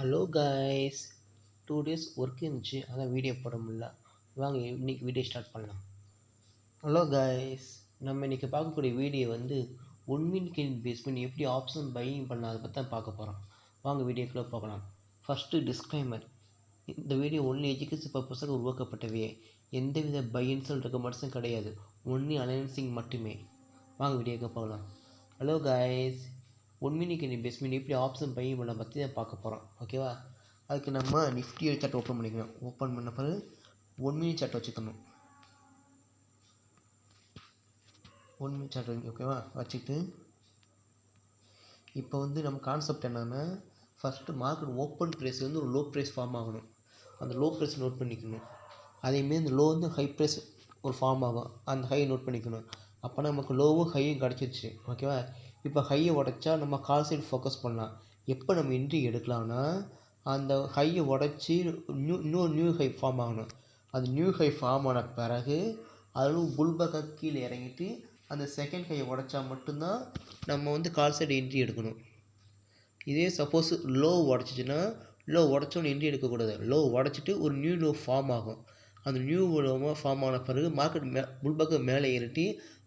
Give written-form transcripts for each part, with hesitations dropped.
Hello guys, 2 days work இருந்துச்சு, அதான் video போட முடியல. வாங்க இன்னைக்கு வீடியோ ஸ்டார்ட் பண்ணலாம். ஹலோ காய்ஸ், நம்ம இன்றைக்கி பார்க்கக்கூடிய வீடியோ வந்து 1 minute பேஸ் பண்ணி எப்படி ஆப்ஷன் பையிங் பண்ண அதை பற்றி தான் பார்க்க போகிறோம். வாங்க வீடியோக்குள்ளே போகலாம். ஃபஸ்ட்டு டிஸ்க்ளைமர், இந்த வீடியோ ஒன்லி எஜுகேஷன் பர்பஸாக உருவாக்கப்பட்டவே, எந்தவித பையிங் செல் ரெக்கமெண்டேஷன் கிடையாது, ஒன்லி அலைன்சிங் மட்டுமே. வாங்க வீடியோக்கு போகலாம். ஹலோ காய்ஸ், 1 minute பேஸ் பண்ணி எப்படி ஆப்ஷன் பையிங் பண்ண பற்றி தான் பார்க்க போகிறோம். ஓகேவா? அதுக்கு நம்ம நிஃப்டி சார்ட் ஓப்பன் பண்ணிக்கணும். ஓப்பன் பண்ண பிறகு 1 minute சார்ட் வச்சுக்கணும். 1 minute சார்ட் ஓகேவா வச்சுட்டு, இப்போ வந்து நம்ம கான்செப்ட் என்னென்னா, ஃபஸ்ட்டு மார்க்கெட் ஓப்பன் ப்ரைஸ் வந்து ஒரு லோ ப்ரைஸ் ஃபார்ம் ஆகணும். அந்த லோ ப்ரைஸ் நோட் பண்ணிக்கணும். அதேமாரி இந்த லோ வந்து ஹை ப்ரைஸ் ஒரு ஃபார்ம் ஆகும், அந்த ஹையை நோட் பண்ணிக்கணும். அப்போ நமக்கு லோவும் ஹையும் கிடச்சிருச்சு. ஓகேவா? இப்போ ஹையை உடச்சா நம்ம கால் சைடு ஃபோக்கஸ் பண்ணலாம். எப்போ நம்ம என்ட்ரி எடுக்கலாம்னா, அந்த ஹையை உடச்சி இன்னொரு நியூ ஹை ஃபார்ம் ஆகணும். அந்த நியூ ஹை ஃபார்ம் ஆன பிறகு அதுவும் புல்பேக்காக கீழே இறங்கிட்டு அந்த செகண்ட் ஹையை உடச்சா மட்டும்தான் நம்ம வந்து கால் சைடு என்ட்ரி எடுக்கணும். இதே சப்போஸ் லோ உடச்சிச்சின்னா, லோ உடச்சோன்னு என்ட்ரி எடுக்கக்கூடாது. லோ உடச்சிட்டு ஒரு நியூ லோ ஃபார்ம் ஆகும். அந்த நியூ லோவாக ஃபார்ம் ஆன பிறகு மார்க்கெட் புல்பேக்கு மேலே ஏறிட்டு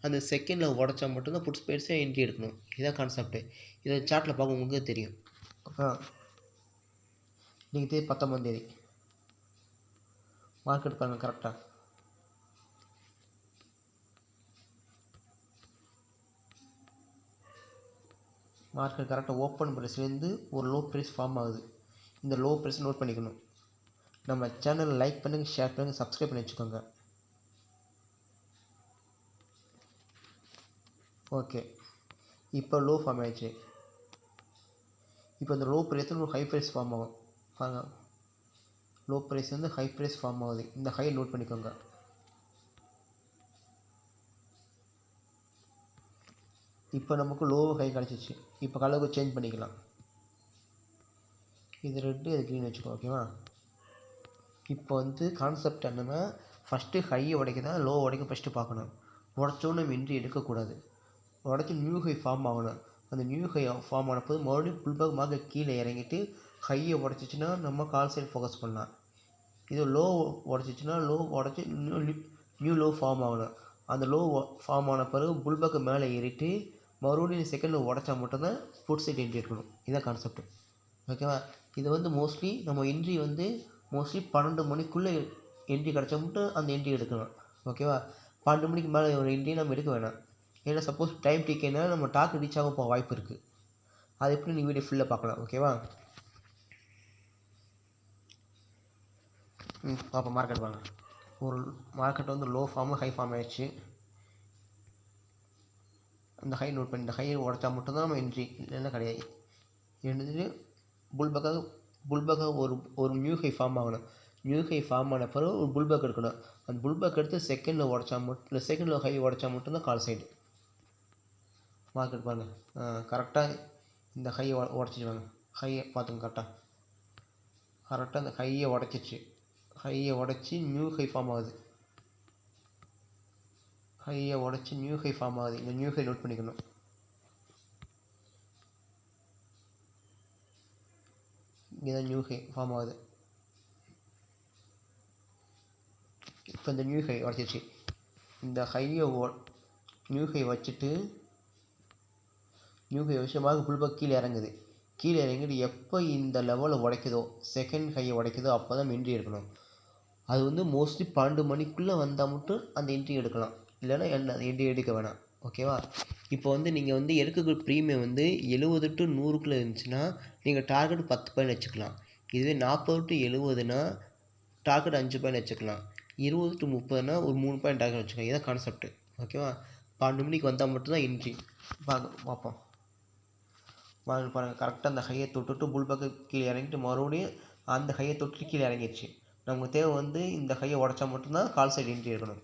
அந்த செகண்டில் உடச்சா மட்டும்தான் புட்ஸ் பேர்ஸாக என்ட்ரி எடுக்கணும். இதுதான் கான்செப்ட்டு. இதை சார்ட்டில் பார்க்க உங்களுக்கு தெரியும். நீங்கள் தேதி 19 மார்க்கெட் பாருங்கள் கரெக்டாக. மார்க்கெட் கரெக்டாக ஓப்பன் ப்ரைஸ்லேருந்து ஒரு லோ ப்ரைஸ் ஃபார்ம் ஆகுது. இந்த லோ ப்ரைஸ் நோட் பண்ணிக்கணும். நம்ம சேனலை லைக் பண்ணுங்கள், ஷேர் பண்ணுங்கள், சப்ஸ்கிரைப் பண்ணி வச்சுக்கோங்க. ஓகே, இப்போ லோ ஃபார்ம் ஆயிடுச்சு. இப்போ இந்த லோ ப்ரைஸ் ஒரு ஹை ப்ரைஸ் ஃபார்ம் ஆகும். பாருங்கள், லோ ப்ரைஸ் வந்து ஹை ப்ரைஸ் ஃபார்ம் ஆகுது. இந்த ஹை நோட் பண்ணிக்கோங்க. இப்போ நமக்கு லோ ஹை கிடச்சிச்சு. இப்போ கலருக்கு சேஞ்ச் பண்ணிக்கலாம். இது ரெட்டு, இது க்ரீன் வச்சுக்கோ. ஓகேவா? இப்போ வந்து கான்செப்ட் என்னென்னா, ஃபஸ்ட்டு ஹையை உடைக்க தான் லோ உடைக்க ஃபஸ்ட்டு பார்க்கணும். உடச்சோன்னு நம்ம என்ட்ரி எடுக்கக்கூடாது. உடச்சி நியூ ஹை ஃபார்ம் ஆகணும். அந்த நியூ ஹை ஃபார்ம் ஆனப்போது மறுபடியும் புல்பேக் மார்க்கெட் கீழே இறங்கிட்டு ஹையை உடச்சிச்சின்னா நம்ம கால் சைடு ஃபோக்கஸ் பண்ணலாம். இது லோ உடச்சிச்சின்னா லோ உடச்சி நியூ லோ ஃபார்ம் ஆகணும். அந்த லோ ஃபார்ம் ஆன பிறகு புல்பேக்கு மேலே ஏறிட்டு மறுபடியும் செகண்டில் உடச்சா மட்டும்தான் புட் சைட் என்ட்ரி எடுக்கணும். இதுதான் கான்செப்ட். ஓகேவா? இது வந்து மோஸ்ட்லி நம்ம என்ட்ரி வந்து மோஸ்ட்லி 12 மணிக்குள்ளே என்ட்ரி கிடச்சா மட்டும் அந்த என்ட்ரி எடுக்கணும். ஓகேவா? 12 மணிக்கு மேலே ஒரு என்ட்ரி நம்ம எடுக்க வேணாம். ஏன்னா சப்போஸ் டைம் டிக்கேன்னா நம்ம டார்கெட் ரீச் ஆக போக வாய்ப்பு இருக்குது. அது எப்படி நீங்கள் வீடியோ ஃபுல்லாக பார்க்கலாம். ஓகேவா? அப்போ மார்க்கெட் வாங்க. ஒரு மார்க்கெட் வந்து லோ ஃபார்மு ஹை ஃபார்ம் ஆகிடுச்சு. அந்த ஹை நோட் பண்ணி இந்த ஹையை உடச்சா மட்டும்தான் நம்ம என்ட்ரி, இல்லைன்னா கிடையாது. என்னது புல்பேக்காக ஒரு நியூ ஹை ஃபார்ம் ஆகணும். நியூ ஹை ஃபார்ம் ஆன பிறகு ஒரு புல்பேக் எடுக்கணும். அந்த புல்பேக் எடுத்து செகண்டில் உடச்சா மட்டும், இல்லை செகண்டில் ஹை உடச்சா மட்டும்தான் கால் சைடு. மார்க்கெட் பாருங்கள் கரெக்டாக இந்த ஹையை உடச்சிடுவாங்க. ஹையை பார்த்துங்க கரெக்டாக அந்த ஹையை உடச்சிச்சு. ஹையை உடச்சி நியூ ஹை ஃபார்ம் ஆகுது. ஹையை உடச்சி நியூ ஹை ஃபார்ம் ஆகுது. இந்த நியூ ஹை நோட் பண்ணிக்கணும். இதுதான் நியூ ஹை ஃபார்ம் ஆகுது. இப்போ இந்த நியூ ஹை உடச்சிச்சு. இந்த ஹையை நியூ ஹை வச்சுட்டு நியூ ஹை விஷயமாக புல்பேக் கீழே இறங்குது. கீழே இறங்கிட்டு எப்போ இந்த லெவலில் உடைக்குதோ, செகண்ட் ஹையை உடைக்குதோ அப்போ தான் என்ட்ரி எடுக்கணும். அது வந்து மோஸ்ட்லி 12 மணிக்குள்ளே வந்தால் மட்டும் அந்த என்ட்ரி எடுக்கலாம், இல்லைன்னா என்ட்ரி எடுக்க வேணாம். ஓகேவா? இப்போ வந்து நீங்கள் வந்து எடுக்கக்கூடிய ப்ரீமியம் வந்து 70 to 100க்குள்ளே இருந்துச்சுன்னா நீங்கள் டார்கெட் 10 பாயிண்ட் வச்சுக்கலாம். இதுவே 40 to 70னா டார்கெட் 5 பாயிண்ட் வச்சுக்கலாம். 20 to 30னா ஒரு 3 பாயிண்ட் டார்கெட் வச்சுக்கலாம். இதுதான் கான்செப்ட். ஓகேவா? 12 மணிக்கு வந்தால் மட்டும்தான் என்ட்ரி. பார்ப்போம். பாருங்கள் கரெக்டாக அந்த ஹையை தொட்டுட்டு புல்பேக்கு கீழே இறங்கிட்டு மறுபடியும் அந்த ஹையை தொட்டு கீழே இறங்கிடுச்சு. நமக்கு தேவை வந்து இந்த ஹையை உடச்சா மட்டும்தான் கால் சைடு என்ட்ரி எடுக்கணும்.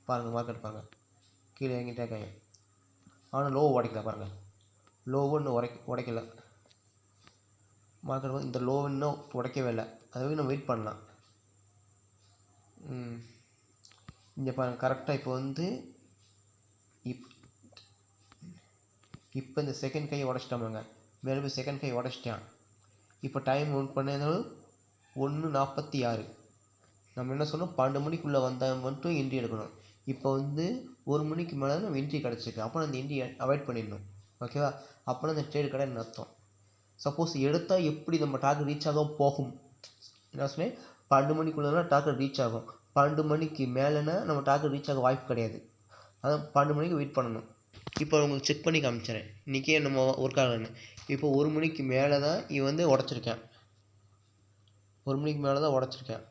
பாருங்கள் மார்க்கெட் பாருங்கள் கீழே இறங்கிட்டே இருக்காங்க. ஆனால் லோ உடைக்கல. பாருங்கள் லோவும் இன்னும் உடைக்கல. மார்க்கெட் வந்து இந்த லோ இன்னும் உடைக்கவே இல்லை. அதுவே நம்ம வெயிட் பண்ணலாம். இங்கே பாருங்கள் கரெக்டாக இப்போ வந்து இப்போ இந்த செகண்ட் கையை உடச்சிட்டோம்ங்க. மேலே போய் செகண்ட் கை உடச்சிட்டான். இப்போ டைம் நோட் பண்ணாலும் 1:46. நம்ம என்ன சொன்னோம், 12 மணிக்குள்ளே வந்தால் மட்டும் என்ட்ரி எடுக்கணும். இப்போ வந்து 1 மணிக்கு மேலே நம்ம என்ட்ரி கிடச்சிருக்கு, அப்போ அந்த என்ட்ரி அவாய்ட் பண்ணிடணும். ஓகேவா? அப்போனா அந்த ட்ரேடு கடைன்னு அர்த்தம். சப்போஸ் எடுத்தால் எப்படி நம்ம டார்கெட் ரீச் ஆகும் போகும், என்ன சொன்னேன், 12 மணிக்குள்ளே டார்கெட் ரீச் ஆகும். 12 மணிக்கு மேலேனா நம்ம டார்கெட் ரீச் ஆக வாய்ப்பு கிடையாது. அதான் 12 மணிக்கு வெயிட் பண்ணணும். இப்போ உங்களுக்கு செக் பண்ணி காமிச்சிடறேன் இன்றைக்கே நம்ம ஒர்க் ஆகலன்னு. இப்போ 1 மணிக்கு மேலே தான் இவன் வந்து உடச்சிருக்கேன். 1 மணிக்கு மேலே தான் உடச்சிருக்கேன்.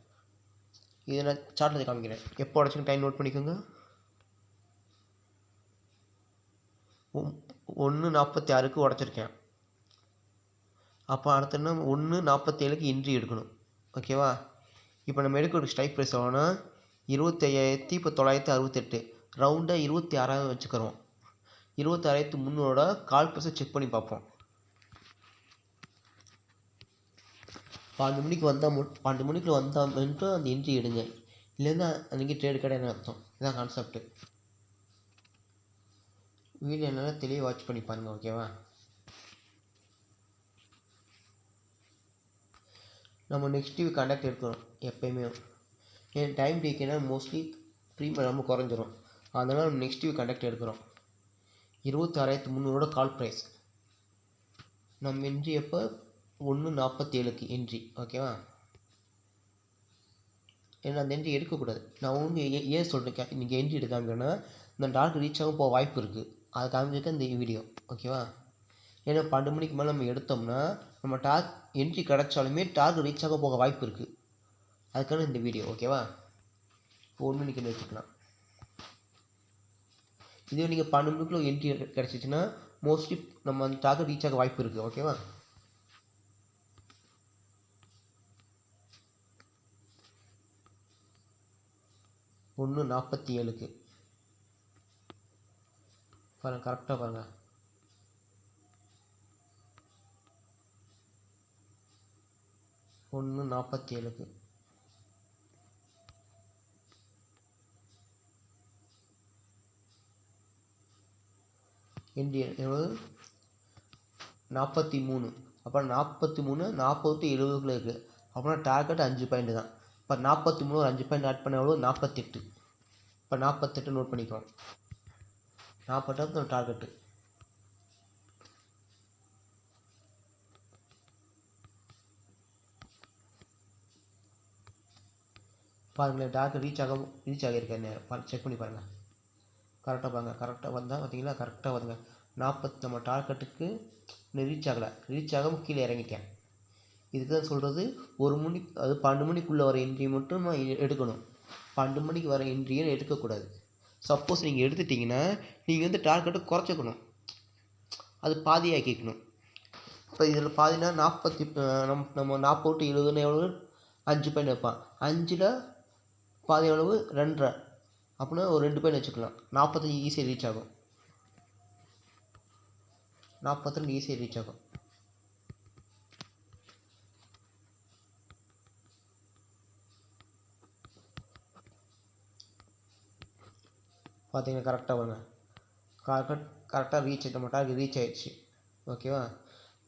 இதை நான் சார்ட்டில் காமிக்கிறேன். எப்போ உடச்சிங்க டைம் நோட் பண்ணிக்கோங்க. 1:46க்கு உடச்சிருக்கேன். அப்போ அடுத்த என்ன 1:47க்கு என்ட்ரி எடுக்கணும். ஓகேவா? இப்போ நம்ம எடுக்கிற ஸ்ட்ரைக் ப்ரைஸ் எவ்வளோனா 25,968. ரவுண்டாக 26,000 வச்சுக்கிறோம். 26,300 கால் ப்ரைஸை செக் பண்ணி பார்ப்போம். 12 மணிக்கு வந்தால் 12 மணிக்குள்ள வந்தால் மட்டும் அந்த என்ட்ரி எடுங்க, இல்லைன்னா அன்றைக்கி ட்ரேடு கிடையாதுன்னு அர்த்தம். இதுதான் கான்செப்ட்டு. வீடியோ என்னென்னா தெளிவாக வாட்ச் பண்ணி பாருங்கள். ஓகேவா? நம்ம நெக்ஸ்ட் வீக் கான்டாக்ட் எடுக்கிறோம் எப்போயுமே. ஏன் டைம் டேக்குன்னா மோஸ்ட்லி ப்ரீமியம் ரொம்ப குறைஞ்சிரும். அதனால் நம்ம நெக்ஸ்ட் வீக் கான்டாக்ட் எடுக்கிறோம். 26,300 கால் ப்ரைஸ். நம்ம என்ட்ரி எப்போ 1:47க்கு என்ட்ரி. ஓகேவா? ஏன்னா அந்த என்ட்ரி எடுக்கக்கூடாது. நான் ஒன்று ஏன் சொல்கிறேன் இன்றைக்கி என்ட்ரி எடுக்காங்கன்னா இந்த டார்கெட் ரீச் ஆகும் போக வாய்ப்பு இருக்குது. அதை காமிச்சிருக்க இந்த வீடியோ. ஓகேவா? ஏன்னா 12 மணிக்கு மேலே நம்ம எடுத்தோம்னா நம்ம என்ட்ரி கிடச்சாலுமே டார்கெட் ரீச் ஆக போக வாய்ப்பு இருக்குது. அதுக்கான இந்த வீடியோ. ஓகேவா? இப்போ 1 மணிக்கு வச்சுக்கலாம். இதுவே நீங்கள் 12 மணிக்குள்ள என்ட்ரி கிடச்சிச்சின்னா மோஸ்ட்லி நம்ம அந்த டார்கெட் ரீச் ஆக வாய்ப்பு இருக்குது. ஓகேவா? ஒன்று 47க்கு பாருங்கள், கரெக்டாக பாருங்கள். ஒன்று 47க்கு என்ட்ரி எவ்வளவு 43. அப்புறம் 43 40 to 70க்குள்ளே இருக்குது. அப்புறம் டார்கெட் 5 பாயிண்ட் தான். இப்போ 43 ஒரு 5 பாயிண்ட் ஆட் பண்ண எவ்வளோ 48. இப்போ 48 நோட் பண்ணிக்கலாம். 48 டார்கெட்டு. பாருங்களேன், டார்கெட் ரீச் ஆகியிருக்கேன். செக் பண்ணி பாருங்கள். கரெக்டாக பாருங்கள். கரெக்டாக வந்தால் பார்த்தீங்களா, கரெக்டாக வருங்க. 40 நம்ம டார்கெட்டுக்கு ரீச் ஆகலை. ரீச் ஆகாமல் கீழே இறங்கிட்டேன். இதுக்கு தான் சொல்கிறது 1 மணிக்கு, அது 12 மணிக்குள்ளே வர என்ட்ரி மட்டும் நான் எடுக்கணும். 12 மணிக்கு வர என்ட்ரியை எடுக்கக்கூடாது. சப்போஸ் நீங்கள் எடுத்துட்டிங்கன்னா நீங்கள் வந்து டார்கெட்டை குறைச்சிக்கணும், அது பாதியாக்கிக்கணும். இப்போ இதில் பாதினா 40 நம்ம 40 to 70 எவ்வளவு 5 பாயிண்ட் வைப்பான். 5ல் பாதி எவ்வளவு 2.5. அப்படின்னா ஒரு 2 பாயிண்ட் வச்சுக்கலாம். 45 ஈஸியாக ரீச் ஆகும். 42 ஈஸியாக ரீச் ஆகும். பார்த்தீங்கன்னா கரெக்டாக வாங்க. கரெக்டாக ரீச் ஆகிட்டு நம்ம டார்கெட் ரீச் ஆகிடுச்சு. ஓகேவா?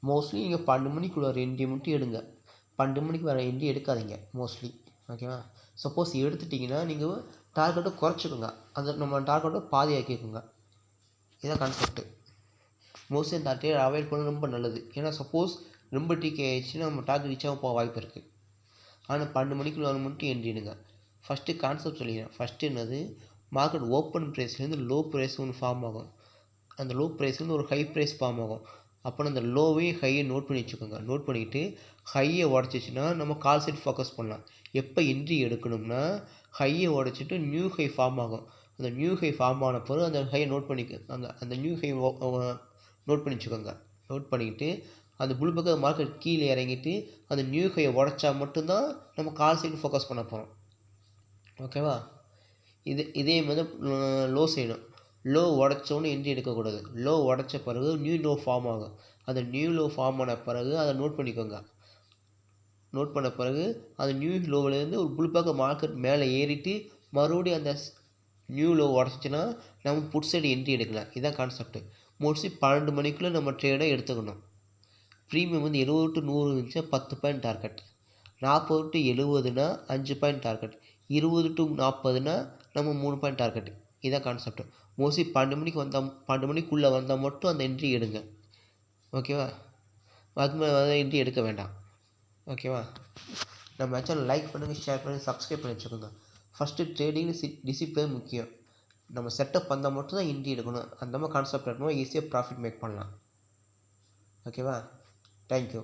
மோஸ்ட்லி நீங்கள் 12 மணிக்குள்ள வர என்ட்ரி மட்டும் எடுங்க. 12 மணிக்கு வர என்ட்ரி எடுக்காதீங்க மோஸ்ட்லி. ஓகேவா? சப்போஸ் எடுத்துட்டிங்கன்னா நீங்கள் டார்கெட்டை குறைச்சிக்கோங்க. அந்த நம்ம டார்கெட்டை பாதியாக்கிக்கோங்க. இதான் கான்செப்ட்டு. மோஸ்ட்லி அந்த ட்ரேட் அவாய்ட் பண்ண ரொம்ப நல்லது. ஏன்னா சப்போஸ் ரொம்ப டீக்கே ஆகிடுச்சுன்னா நம்ம டார்கெட் ரீச் ஆக போக வாய்ப்பு இருக்குது. ஆனால் 12 மணிக்குள்ள வர மட்டும் என்ட்ரி எடுங்க. ஃபஸ்ட்டு கான்செப்ட் சொல்லிடுறேன். ஃபஸ்ட்டு என்னது, மார்க்கெட் ஓப்பன் ப்ரைஸ்லேருந்து லோ ப்ரைஸ் ஒன்று ஃபார்ம் ஆகும். அந்த லோ ப்ரைஸ்லேருந்து ஒரு ஹை ப்ரைஸ் ஃபார்ம் ஆகும். அப்புறம் அந்த லோவையும் ஹையை நோட் பண்ணி வச்சுக்கோங்க. நோட் பண்ணிவிட்டு ஹையை உடச்சிச்சின்னா நம்ம கால் சைட் ஃபோக்கஸ் பண்ணலாம். எப்போ என்ட்ரி எடுக்கணும்னா ஹையை உடச்சிட்டு நியூ ஹை ஃபார்ம் ஆகும். அந்த நியூ ஹை ஃபார்ம் ஆன பிறகு அந்த ஹையை நோட் பண்ணிக்க, அந்த நியூ ஹை நோட் பண்ணி வச்சுக்கோங்க. நோட் பண்ணிக்கிட்டு அந்த புல் பக்கம் மார்க்கெட் கீழே இறங்கிட்டு அந்த நியூ ஹையை உடச்சா மட்டும்தான் நம்ம கால் சைடு ஃபோக்கஸ் பண்ண போகிறோம். ஓகேவா? இதே மாதிரி லோ சைடும் லோ உடச்சோன்னு என்ட்ரி எடுக்கக்கூடாது. லோ உடச்ச பிறகு நியூ லோ ஃபார்ம் ஆகும். அந்த நியூ லோ ஃபார்ம் ஆன பிறகு அதை நோட் பண்ணிக்கோங்க. நோட் பண்ண பிறகு அந்த நியூ லோவிலேருந்து ஒரு புல் பக்கம் மார்க்கெட் மேலே ஏறிட்டு மறுபடியும் அந்த நியூ லோ உடச்சிச்சின்னா நம்ம புட் சைடு என்ட்ரி எடுக்கலாம். இதுதான் கான்செப்ட்டு. மோஸ்ட்லி 12 மணிக்குள்ளே நம்ம ட்ரேடை எடுத்துக்கணும். ப்ரீமியம் வந்து 70 to 100 இருந்துச்சுன்னா 10 point target, 40 to 70னா 5 point target, 20 to 40னா நம்ம 3 பாயிண்ட் டார்கெட். இதான் கான்செப்ட். மோஸ்ட்லி 12 மணிக்குள்ளே வந்தால் மட்டும் அந்த என்ட்ரி எடுங்க. ஓகேவா? அது மாதிரி என்ட்ரி எடுக்க வேண்டாம். ஓகேவா? நம்ம சேனல் லைக் பண்ணுங்கள், ஷேர் பண்ணுங்கள், சப்ஸ்கிரைப் பண்ணி வச்சுக்கோங்க. ஃபஸ்ட்டு ட்ரேடிங் டிசிப்ளின் முக்கியம். நம்ம செட்டப் வந்தால் மட்டும் தான் என்ட்ரி எடுக்கணும். அந்த மாதிரி கான்செப்ட் எடுக்கணும், ஈஸியாக ப்ராஃபிட் மேக் பண்ணலாம். ஓகேவா? தேங்க்யூ.